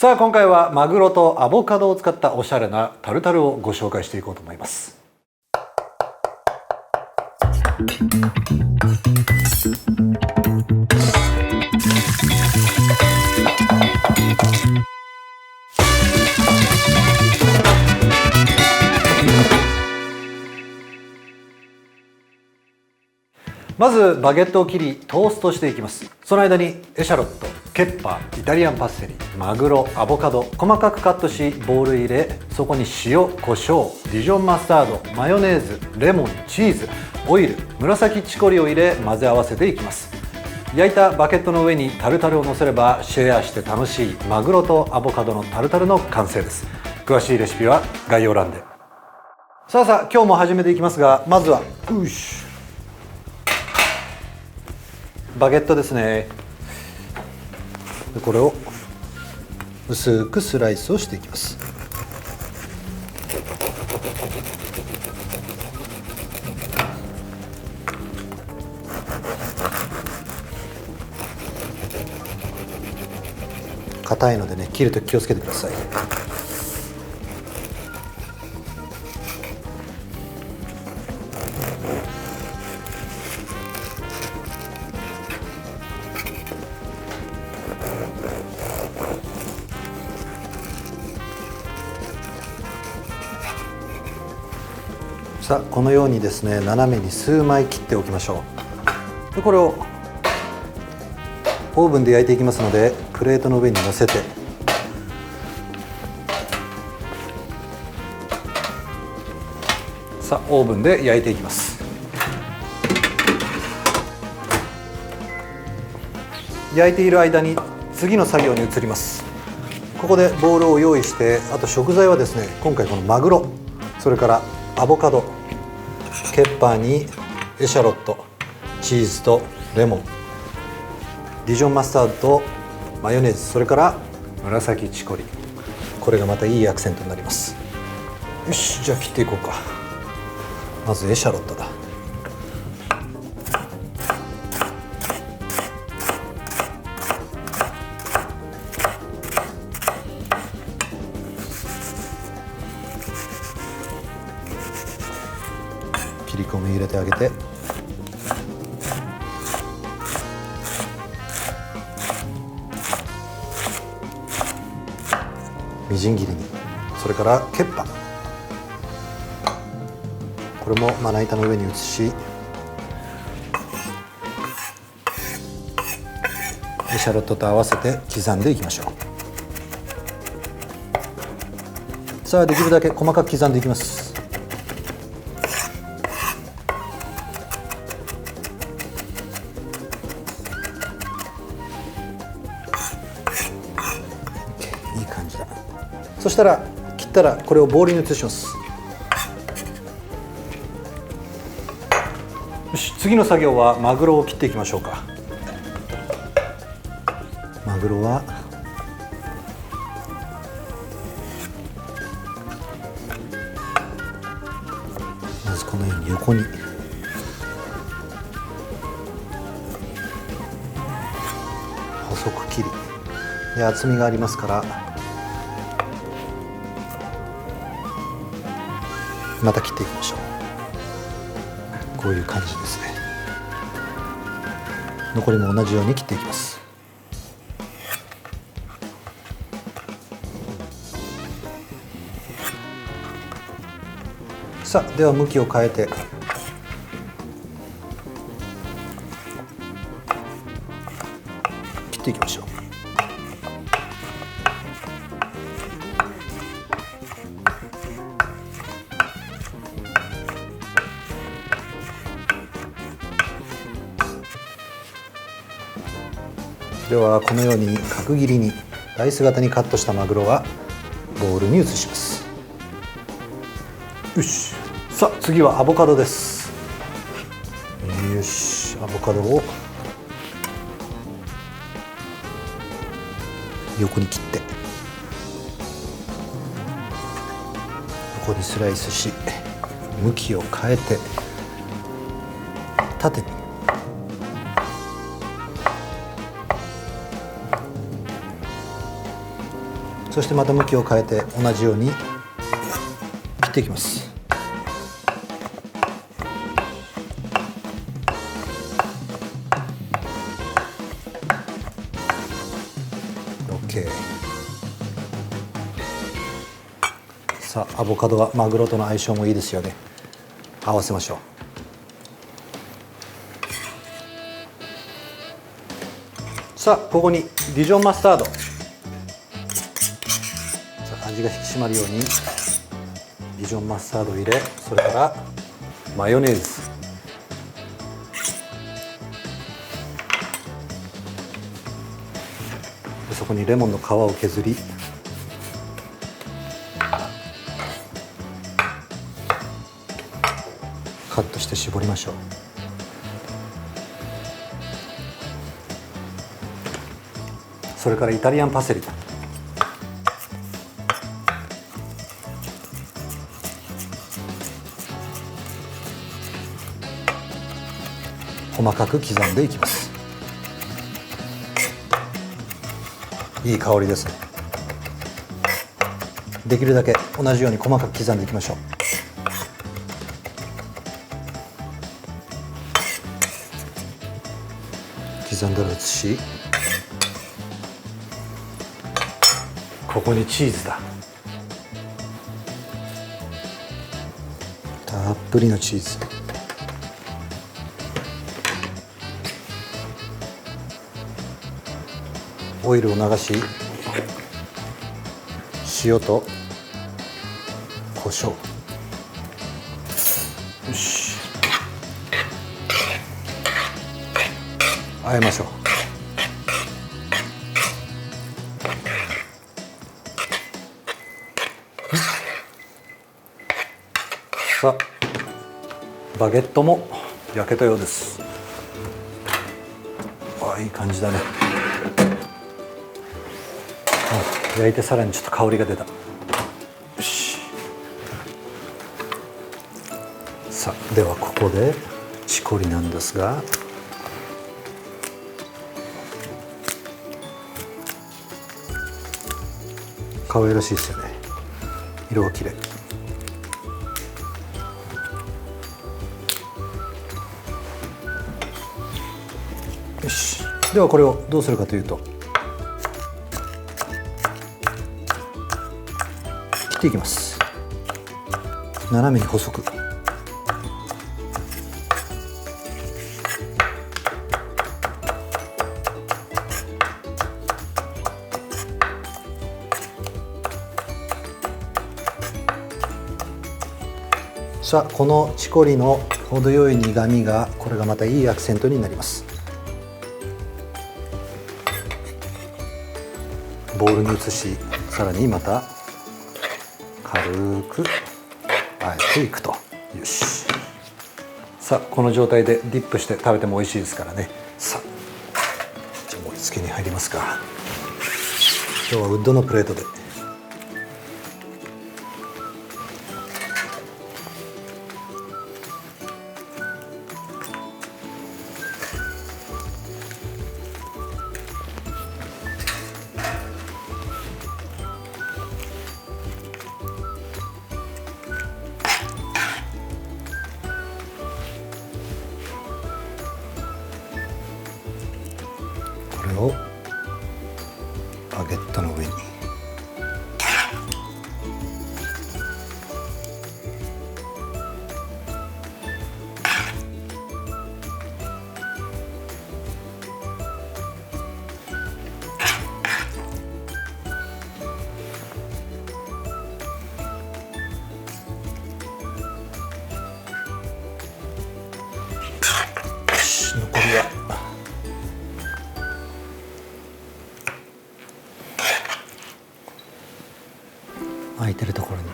さあ今回はマグロとアボカドを使ったおしゃれなタルタルをご紹介していこうと思います。まずバゲットを切りトーストしていきます。その間にエシャロット、ケッパー、イタリアンパセリ、マグロ、アボカド細かくカットしボウルへ入れ、そこに塩、コショウ、ディジョンマスタード、マヨネーズ、レモン、チーズ、オイル、紫チコリを入れ混ぜ合わせていきます。焼いたバケットの上にタルタルを乗せればシェアして楽しいマグロとアボカドのタルタルの完成です。詳しいレシピは概要欄で。さあ今日も始めていきますが、まずはバゲットですね。これを薄くスライスをしていきます。硬いのでね、切るとき気をつけてください。さあこのようにですね、斜めに数枚切っておきましょう。でこれをオーブンで焼いていきますので、プレートの上に乗せてさあオーブンで焼いていきます。焼いている間に次の作業に移ります。ここでボウルを用意して、あと食材はですね、今回このマグロ、それからアボカド、ケッパーにエシャロット、チーズとレモン、ディジョンマスタードとマヨネーズ、それから紫チコリ、これがまたいいアクセントになります。よし、じゃあ切っていこうか。まずエシャロットだ。切り込み入れてあげて、みじん切りに。それからケッパー、これもまな板の上に移し、エシャロットと合わせて刻んでいきましょう。さあできるだけ細かく刻んでいきます。いい感じだ。そしたら切ったらこれをボウルに移します。よし、次の作業はマグロを切っていきましょうか。マグロはまずこのように横に細く切り、で厚みがありますからまた切っていきましょう。こういう感じですね。残りも同じように切っていきます。さあでは向きを変えて切っていきましょう。ではこのように角切りにダイス型にカットしたマグロはボウルに移します。よし、さあ次はアボカドです。よし、アボカドを横に切って、ここにスライスし、向きを変えて縦にそしてまた向きを変えて同じように切っていきます。OK。さあアボカドはマグロとの相性もいいですよね。合わせましょう。さあここにディジョンマスタード、味が引き締まるようにディジョンマスタードを入れ、それからマヨネーズ、でそこにレモンの皮を削り、カットして絞りましょう。それからイタリアンパセリ、細かく刻んでいきます。いい香りですね。できるだけ同じように細かく刻んでいきましょう。刻んだら移し、ここにチーズだ。たっぷりのチーズ、オイルを流し、塩と胡椒、よし、和えましょう。さあバゲットも焼けたようです。あ、いい感じだね。焼いてさらにちょっと香りが出た。よし。さあではここでチコリなんですが、可愛らしいですよね。色が綺麗。よし。ではこれをどうするかというと、切っていきます。斜めに細く。さあこのチコリの程よい苦みが、これがまたいいアクセントになります。ボウルに移し、さらにまた軽くあえていくと。よし。さあこの状態でディップして食べても美味しいですからね。さあじゃあ盛り付けに入りますか。今日はウッドのプレートで。これをバゲットの上に。残りは空いてるところに。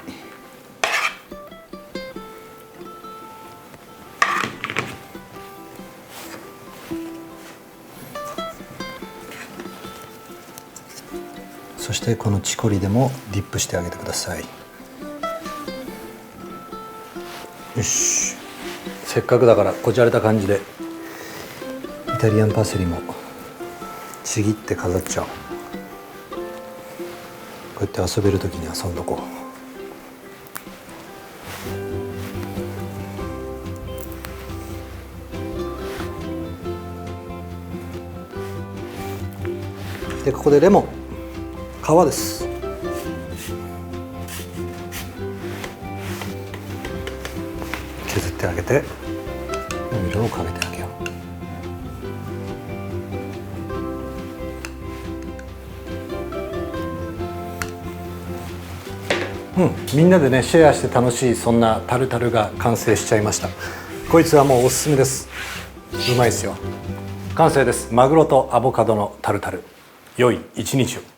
そしてこのチコリでもディップしてあげてください。よし。せっかくだからこじゃれた感じでイタリアンパセリもちぎって飾っちゃおう。うやって遊べる時に遊んどこう。でここでレモン皮です。削ってあげてオイルをかけてあげよう。みんなでねシェアして楽しいそんなタルタルが完成しちゃいました。こいつはもうおすすめです。うまいですよ。完成です。マグロとアボカドのタルタル。良い一日を。